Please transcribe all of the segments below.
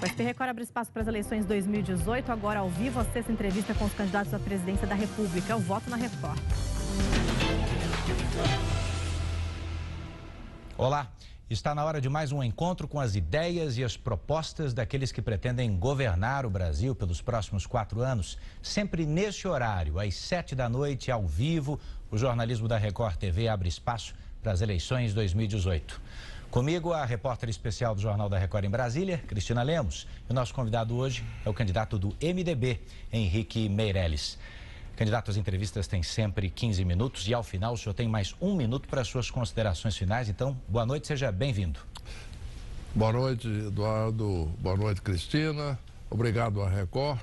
O SB Record abre espaço para as eleições 2018. Agora, ao vivo, a sexta entrevista com os candidatos à presidência da República. O voto na Record. Olá, está na hora de mais um encontro com as ideias e as propostas daqueles que pretendem governar o Brasil pelos próximos 4 anos. Sempre neste horário, às 7 da noite, ao vivo, o jornalismo da Record TV abre espaço para as eleições 2018. Comigo, a repórter especial do Jornal da Record em Brasília, Cristina Lemos. E o nosso convidado hoje é o candidato do MDB, Henrique Meirelles. Candidato, as entrevistas têm sempre 15 minutos e, ao final, o senhor tem mais 1 minuto para as suas considerações finais. Então, boa noite, seja bem-vindo. Boa noite, Eduardo. Boa noite, Cristina. Obrigado à Record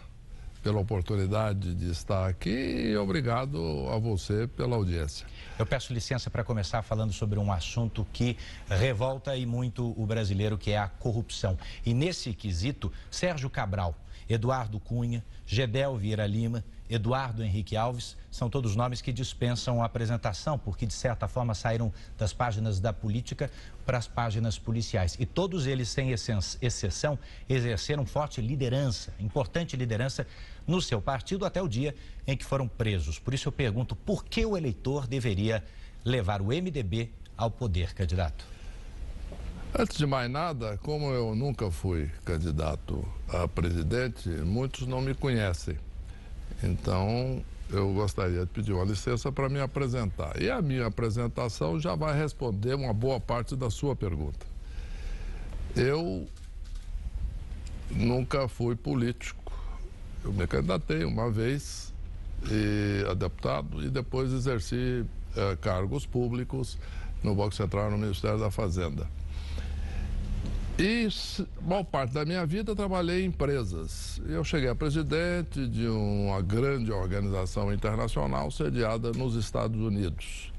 pela oportunidade de estar aqui e obrigado a você pela audiência. Eu peço licença para começar falando sobre um assunto que revolta e muito o brasileiro, que é a corrupção. E nesse quesito, Sérgio Cabral, Eduardo Cunha, Gedel Vieira Lima, Eduardo Henrique Alves, são todos nomes que dispensam a apresentação, porque de certa forma saíram das páginas da política para as páginas policiais. E todos eles, sem exceção, exerceram forte liderança, importante liderança no seu partido até o dia em que foram presos. Por isso eu pergunto, por que o eleitor deveria levar o MDB ao poder, candidato? Antes de mais nada, como eu nunca fui candidato a presidente, muitos não me conhecem. Então, eu gostaria de pedir uma licença para me apresentar. E a minha apresentação já vai responder uma boa parte da sua pergunta. Eu nunca fui político. Eu me candidatei uma vez a deputado e depois exerci cargos públicos no Banco Central e no Ministério da Fazenda. E, boa parte da minha vida, trabalhei em empresas. Eu cheguei a presidente de uma grande organização internacional sediada nos Estados Unidos.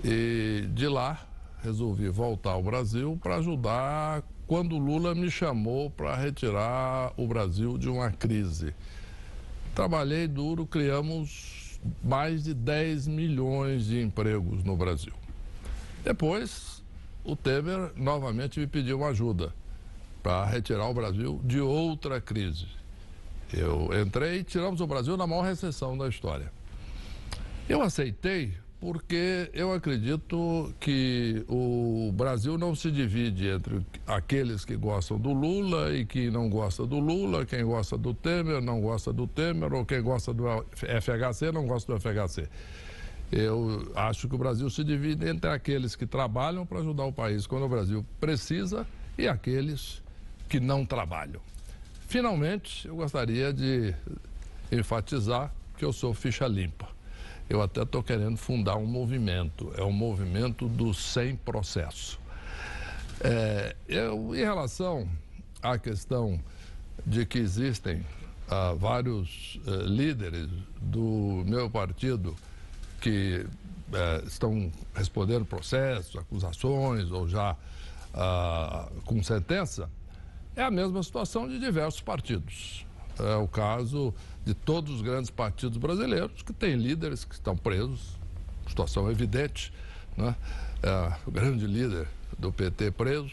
E de lá, resolvi voltar ao Brasil para ajudar quando Lula me chamou para retirar o Brasil de uma crise. Trabalhei duro, criamos mais de 10 milhões de empregos no Brasil. Depois, o Temer novamente me pediu ajuda para retirar o Brasil de outra crise. Eu entrei e tiramos o Brasil da maior recessão da história. Eu aceitei porque eu acredito que o Brasil não se divide entre aqueles que gostam do Lula e quem não gosta do Lula, quem gosta do Temer não gosta do Temer, ou quem gosta do FHC não gosta do FHC. Eu acho que o Brasil se divide entre aqueles que trabalham para ajudar o país quando o Brasil precisa e aqueles que não trabalham. Finalmente, eu gostaria de enfatizar que eu sou ficha limpa. Eu até estou querendo fundar um movimento, é o movimento do sem processo. Em relação à questão de que existem vários líderes do meu partido que estão respondendo processos, acusações ou já com sentença, é a mesma situação de diversos partidos. É o caso de todos os grandes partidos brasileiros que têm líderes que estão presos, situação evidente, né? O grande líder do PT preso,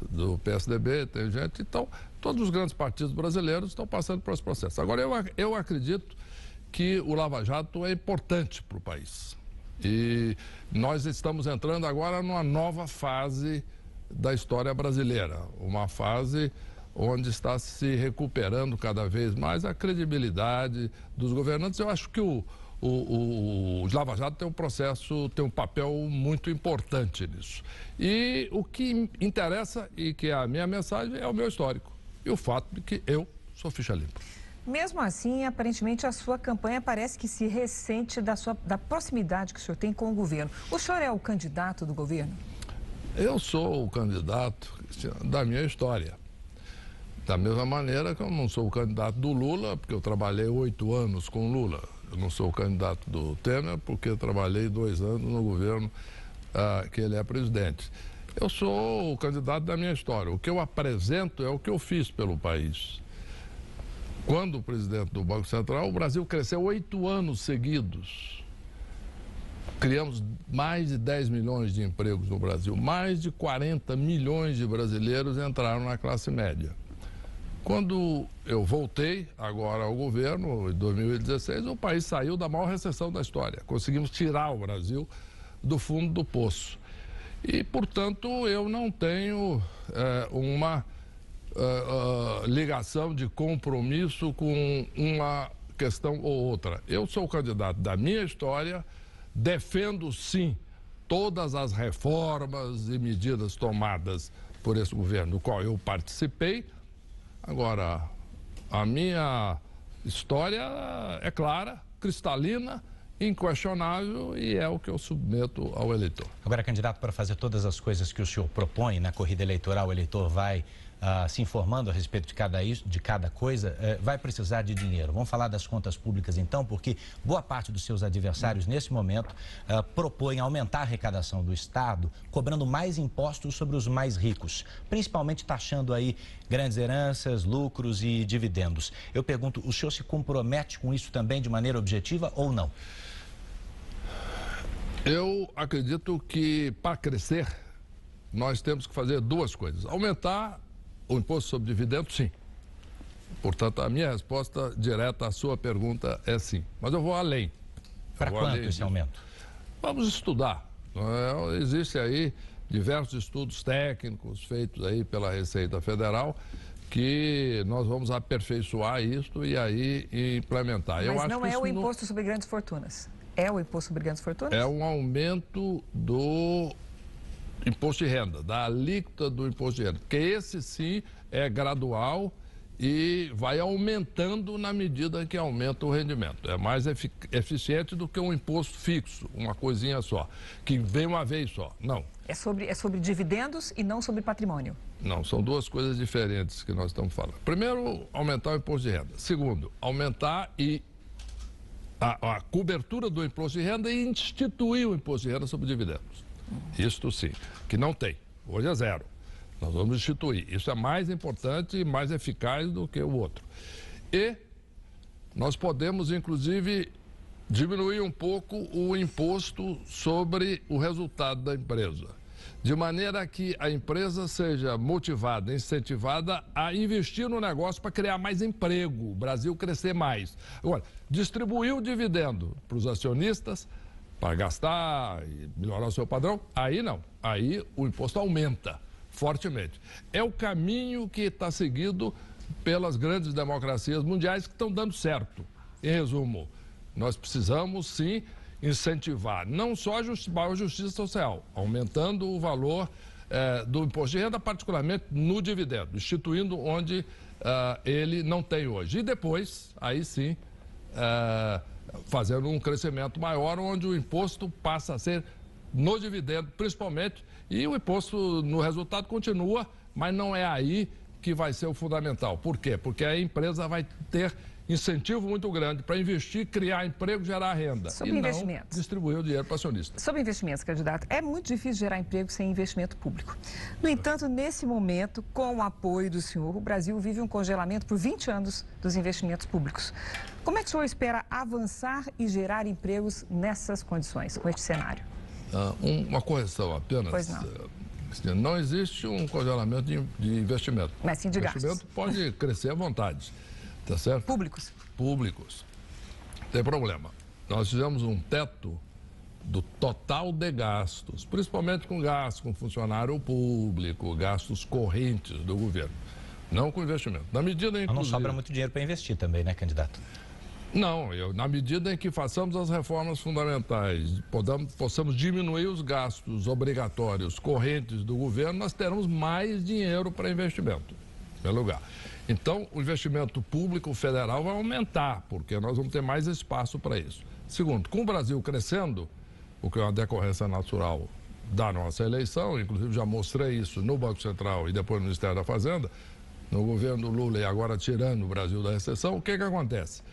do PSDB, tem gente. Então, todos os grandes partidos brasileiros estão passando por esse processo. Agora, eu acredito que o Lava Jato é importante para o país. E nós estamos entrando agora numa nova fase da história brasileira, uma fase onde está se recuperando cada vez mais a credibilidade dos governantes. Eu acho que o Lava Jato tem um papel muito importante nisso. E o que interessa, e que é a minha mensagem, é o meu histórico e o fato de que eu sou ficha limpa. Mesmo assim, aparentemente, a sua campanha parece que se ressente da proximidade que o senhor tem com o governo. O senhor é o candidato do governo? Eu sou o candidato da minha história. Da mesma maneira que eu não sou o candidato do Lula, porque eu trabalhei 8 anos com Lula. Eu não sou o candidato do Temer, porque eu trabalhei 2 anos no governo que ele é presidente. Eu sou o candidato da minha história. O que eu apresento é o que eu fiz pelo país. Quando presidente do Banco Central, o Brasil cresceu 8 anos seguidos. criamos mais de 10 milhões de empregos no Brasil. Mais de 40 milhões de brasileiros entraram na classe média. Quando eu voltei agora ao governo, em 2016, o país saiu da maior recessão da história. Conseguimos tirar o Brasil do fundo do poço. E, portanto, eu não tenho uma ligação de compromisso com uma questão ou outra. Eu sou o candidato da minha história, defendo, sim, todas as reformas e medidas tomadas por esse governo, do qual eu participei. Agora, a minha história é clara, cristalina, inquestionável e é o que eu submeto ao eleitor. Agora, candidato, para fazer todas as coisas que o senhor propõe na corrida eleitoral, o eleitor vai se informando a respeito de cada coisa, vai precisar de dinheiro. Vamos falar das contas públicas, então, porque boa parte dos seus adversários, nesse momento, propõem aumentar a arrecadação do Estado, cobrando mais impostos sobre os mais ricos, principalmente taxando aí grandes heranças, lucros e dividendos. Eu pergunto, o senhor se compromete com isso também de maneira objetiva ou não? Eu acredito que, para crescer, nós temos que fazer duas coisas. Aumentar o imposto sobre dividendos, sim. Portanto, a minha resposta direta à sua pergunta é sim. Mas eu vou além. Para quanto esse aumento? Vamos estudar. Existem aí diversos estudos técnicos feitos aí pela Receita Federal que nós vamos aperfeiçoar isso e aí implementar. Mas não é o imposto sobre grandes fortunas. É o imposto sobre grandes fortunas? É um aumento do imposto de renda, da alíquota do imposto de renda, porque esse sim é gradual e vai aumentando na medida que aumenta o rendimento. É mais eficiente do que um imposto fixo, uma coisinha só, que vem uma vez só. Não. É sobre dividendos e não sobre patrimônio? Não, são duas coisas diferentes que nós estamos falando. Primeiro, aumentar o imposto de renda. Segundo, aumentar a cobertura do imposto de renda e instituir o imposto de renda sobre dividendos. Isto sim, que não tem. Hoje é zero. Nós vamos instituir. Isso é mais importante e mais eficaz do que o outro. E nós podemos, inclusive, diminuir um pouco o imposto sobre o resultado da empresa, de maneira que a empresa seja motivada, incentivada a investir no negócio para criar mais emprego, o Brasil crescer mais. Agora, distribuir o dividendo para os acionistas, para gastar e melhorar o seu padrão, aí não. Aí o imposto aumenta fortemente. É o caminho que está seguido pelas grandes democracias mundiais que estão dando certo. Em resumo, nós precisamos sim incentivar não só a justiça social, aumentando o valor do imposto de renda, particularmente no dividendo, instituindo onde ele não tem hoje. E depois, aí sim, fazendo um crescimento maior, onde o imposto passa a ser no dividendo, principalmente, e o imposto no resultado continua, mas não é aí que vai ser o fundamental. Por quê? Porque a empresa vai ter incentivo muito grande para investir, criar emprego, gerar renda. Sobre e investimentos. Não distribuir o dinheiro para acionista. Sobre investimentos, candidato, é muito difícil gerar emprego sem investimento público. No entanto, nesse momento, com o apoio do senhor, o Brasil vive um congelamento por 20 anos dos investimentos públicos. Como é que o senhor espera avançar e gerar empregos nessas condições, com este cenário? Uma correção apenas. Pois não. Não existe um congelamento de investimento. Mas sim de gastos. O investimento pode crescer à vontade. Tá certo? Públicos. Públicos. Tem problema. Nós fizemos um teto do total de gastos, principalmente com gastos com funcionário público, gastos correntes do governo, não com investimento. Na medida em que. Não sobra muito dinheiro para investir também, né, candidato? Não, na medida em que façamos as reformas fundamentais, possamos diminuir os gastos obrigatórios correntes do governo, nós teremos mais dinheiro para investimento, em primeiro lugar. Então, o investimento público federal vai aumentar, porque nós vamos ter mais espaço para isso. Segundo, com o Brasil crescendo, o que é uma decorrência natural da nossa eleição, inclusive já mostrei isso no Banco Central e depois no Ministério da Fazenda, no governo Lula e agora tirando o Brasil da recessão, o que acontece?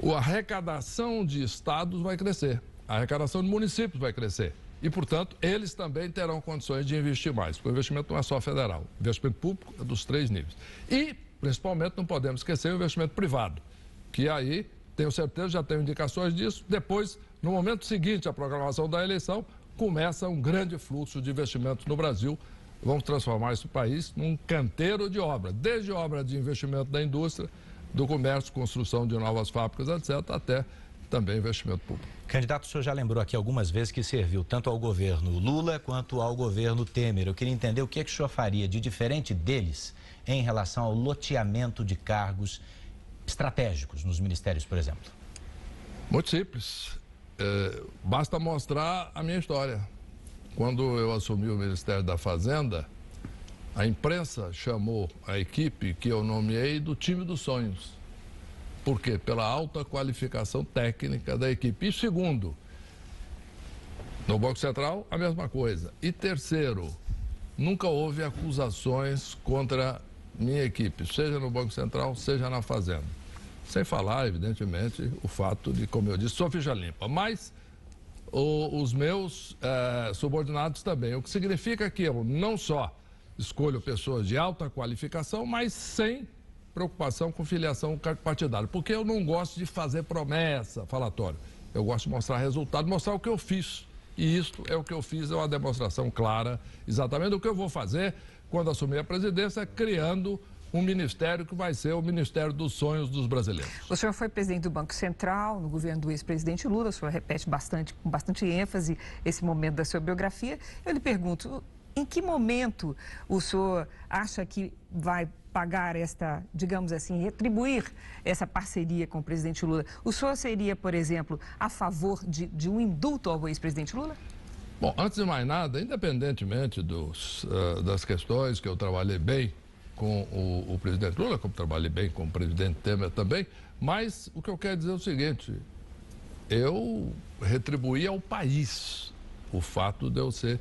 A arrecadação de estados vai crescer, a arrecadação de municípios vai crescer. E, portanto, eles também terão condições de investir mais, porque o investimento não é só federal, o investimento público é dos 3 níveis. E, principalmente, não podemos esquecer o investimento privado, que aí, tenho certeza, já tenho indicações disso, depois no momento seguinte à proclamação da eleição, começa um grande fluxo de investimentos no Brasil. Vamos transformar esse país num canteiro de obra, desde obra de investimento da indústria, do comércio, construção de novas fábricas, etc., até também investimento público. Candidato, o senhor já lembrou aqui algumas vezes que serviu tanto ao governo Lula quanto ao governo Temer. Eu queria entender o que é que o senhor faria de diferente deles em relação ao loteamento de cargos estratégicos nos ministérios, por exemplo. Muito simples. Basta mostrar a minha história. Quando eu assumi o Ministério da Fazenda, a imprensa chamou a equipe que eu nomeei do time dos sonhos. Por quê? Pela alta qualificação técnica da equipe. E segundo, no Banco Central, a mesma coisa. E terceiro, nunca houve acusações contra minha equipe, seja no Banco Central, seja na Fazenda. Sem falar, evidentemente, o fato de, como eu disse, sou ficha limpa. Mas os meus subordinados também. O que significa que eu não só escolho pessoas de alta qualificação, mas sem preocupação com filiação partidária. Porque eu não gosto de fazer promessa, falatório. Eu gosto de mostrar resultado, mostrar o que eu fiz. E isto é o que eu fiz, é uma demonstração clara, exatamente do que eu vou fazer quando assumir a presidência, criando um ministério que vai ser o Ministério dos Sonhos dos brasileiros. O senhor foi presidente do Banco Central no governo do ex-presidente Lula, o senhor repete com bastante ênfase esse momento da sua biografia. Eu lhe pergunto, em que momento o senhor acha que vai pagar esta, digamos assim, retribuir essa parceria com o presidente Lula? O senhor seria, por exemplo, a favor de um indulto ao ex-presidente Lula? Bom, antes de mais nada, independentemente das questões que eu trabalhei bem com o presidente Lula, como trabalhei bem com o presidente Temer também, mas o que eu quero dizer é o seguinte, eu retribuí ao país o fato de eu ser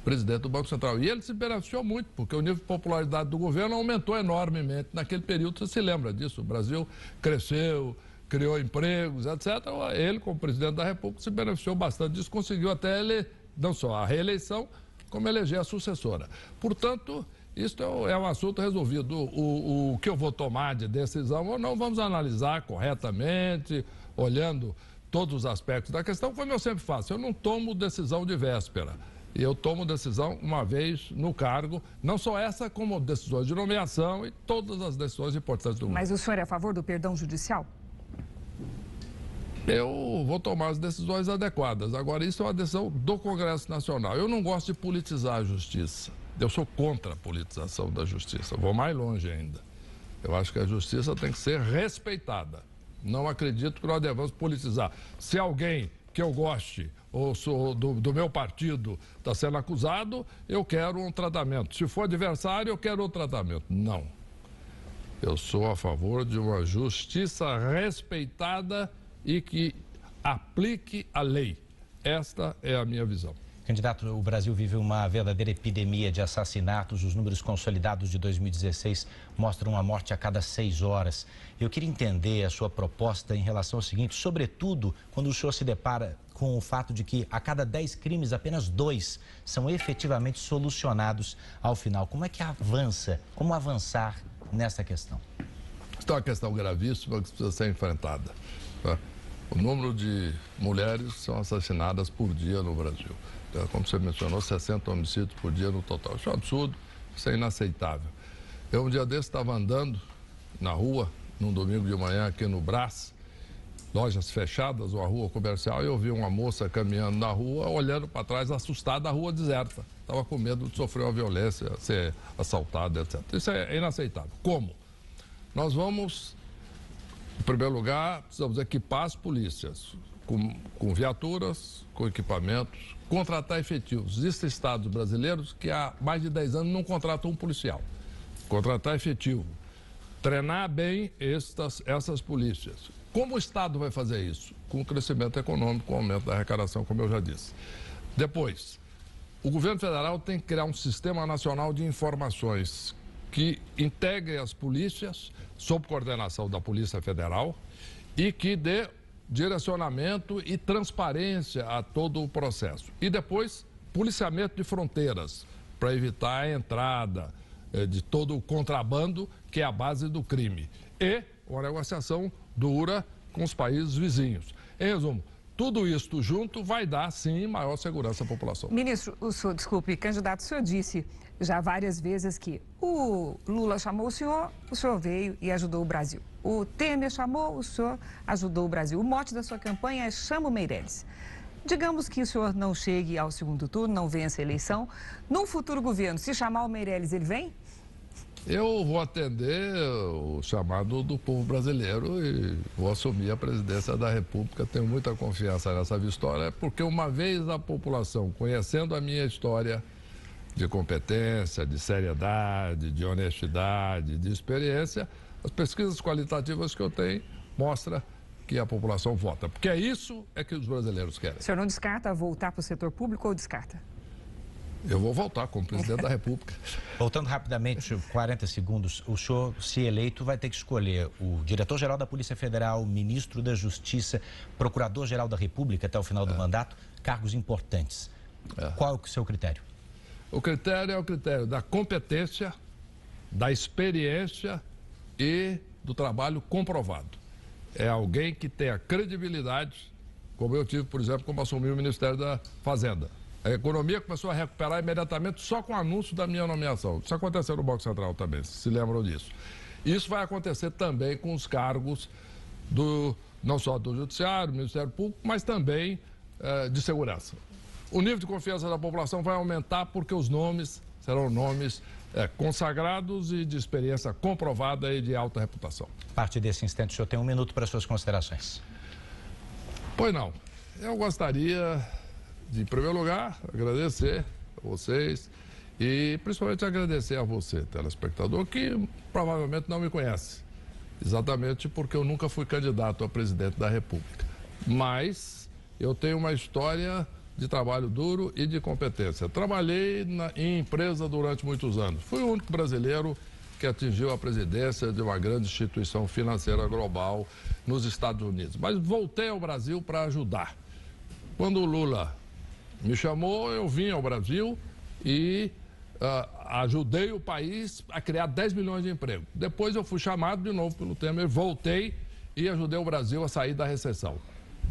presidente do Banco Central. E ele se beneficiou muito, porque o nível de popularidade do governo aumentou enormemente. Naquele período, você se lembra disso, o Brasil cresceu, criou empregos, etc. Ele, como presidente da República, se beneficiou bastante disso, conseguiu até ele, não só a reeleição, como eleger a sucessora. Portanto, isso é um assunto resolvido. O que eu vou tomar de decisão ou não, vamos analisar corretamente, olhando todos os aspectos da questão, como eu sempre faço. Eu não tomo decisão de véspera. Eu tomo decisão uma vez no cargo, não só essa, como decisões de nomeação e todas as decisões importantes do governo. Mas o senhor é a favor do perdão judicial? Eu vou tomar as decisões adequadas. Agora, isso é uma decisão do Congresso Nacional. Eu não gosto de politizar a justiça. Eu sou contra a politização da justiça. Vou mais longe ainda. Eu acho que a justiça tem que ser respeitada. Não acredito que nós devamos politizar. Se alguém que eu goste ou sou do meu partido está sendo acusado, eu quero um tratamento. Se for adversário, eu quero outro tratamento. Não. Eu sou a favor de uma justiça respeitada e que aplique a lei. Esta é a minha visão. Candidato, o Brasil vive uma verdadeira epidemia de assassinatos. Os números consolidados de 2016 mostram uma morte a cada 6 horas. Eu queria entender a sua proposta em relação ao seguinte, sobretudo quando o senhor se depara com o fato de que a cada 10 crimes, apenas 2 são efetivamente solucionados ao final. Como é que avança? Como avançar nessa questão? Isso é uma questão gravíssima que precisa ser enfrentada. Tá? O número de mulheres são assassinadas por dia no Brasil. Como você mencionou, 60 homicídios por dia no total. Isso é um absurdo, isso é inaceitável. Eu, um dia desse, estava andando na rua, num domingo de manhã, aqui no Brás, lojas fechadas, uma rua comercial, e eu vi uma moça caminhando na rua, olhando para trás, assustada, a rua deserta. Estava com medo de sofrer uma violência, ser assaltada, etc. Isso é inaceitável. Como? Nós vamos, em primeiro lugar, precisamos equipar as polícias com viaturas, com equipamentos, contratar efetivos. Existem estados brasileiros que há mais de 10 anos não contratam um policial. Contratar efetivo. Treinar bem essas polícias. Como o Estado vai fazer isso? Com o crescimento econômico, com o aumento da arrecadação, como eu já disse. Depois, o governo federal tem que criar um sistema nacional de informações que integre as polícias, sob coordenação da Polícia Federal, e que dê direcionamento e transparência a todo o processo. E depois, policiamento de fronteiras, para evitar a entrada de todo o contrabando, que é a base do crime. E uma negociação dura com os países vizinhos. Em resumo, tudo isso junto vai dar, sim, maior segurança à população. Ministro, desculpe, candidato, o senhor disse já várias vezes que o Lula chamou o senhor veio e ajudou o Brasil. O Temer chamou, o senhor ajudou o Brasil. O mote da sua campanha é Chama o Meirelles. Digamos que o senhor não chegue ao segundo turno, não vença a eleição. Num futuro governo, se chamar o Meirelles, ele vem? Eu vou atender o chamado do povo brasileiro e vou assumir a presidência da República. Tenho muita confiança nessa vitória, porque uma vez a população conhecendo a minha história de competência, de seriedade, de honestidade, de experiência, as pesquisas qualitativas que eu tenho mostram que a população vota. Porque é isso que os brasileiros querem. O senhor não descarta voltar para o setor público ou descarta? Eu vou voltar como presidente da República. Voltando rapidamente, 40 segundos, o senhor, se eleito, vai ter que escolher o diretor-geral da Polícia Federal, o ministro da Justiça, procurador-geral da República até o final do mandato, cargos importantes. Qual é o seu critério? O critério é o critério da competência, da experiência e do trabalho comprovado. É alguém que tenha credibilidade, como eu tive, por exemplo, como assumi o Ministério da Fazenda. A economia começou a recuperar imediatamente só com o anúncio da minha nomeação. Isso aconteceu no Banco Central também, se lembram disso. Isso vai acontecer também com os cargos não só do Judiciário, do Ministério Público, mas também de segurança. O nível de confiança da população vai aumentar porque os nomes serão nomes consagrados e de experiência comprovada e de alta reputação. A partir desse instante, o senhor tem 1 minuto para suas considerações. Pois não. Eu gostaria de, em primeiro lugar, agradecer a vocês e principalmente agradecer a você, telespectador, que provavelmente não me conhece, exatamente porque eu nunca fui candidato a presidente da República. Mas eu tenho uma história de trabalho duro e de competência. Trabalhei em empresa durante muitos anos. Fui o único brasileiro que atingiu a presidência de uma grande instituição financeira global nos Estados Unidos. Mas voltei ao Brasil para ajudar. Quando o Lula me chamou, eu vim ao Brasil e ajudei o país a criar 10 milhões de empregos. Depois eu fui chamado de novo pelo Temer, voltei e ajudei o Brasil a sair da recessão.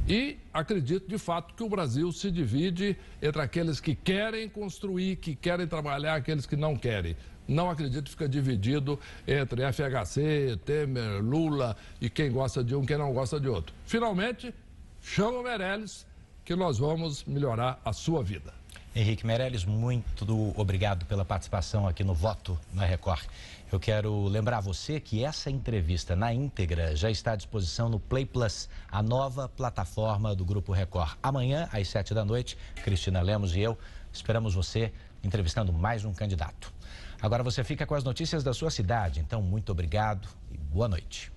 E acredito, de fato, que o Brasil se divide entre aqueles que querem construir, que querem trabalhar, aqueles que não querem. Não acredito que fica dividido entre FHC, Temer, Lula e quem gosta de um, quem não gosta de outro. Finalmente, chama o Meirelles, que nós vamos melhorar a sua vida. Henrique Meirelles, muito obrigado pela participação aqui no Voto na Record. Eu quero lembrar você que essa entrevista na íntegra já está à disposição no Play Plus, a nova plataforma do Grupo Record. Amanhã, às 7 da noite, Cristina Lemos e eu esperamos você entrevistando mais um candidato. Agora você fica com as notícias da sua cidade, então muito obrigado e boa noite.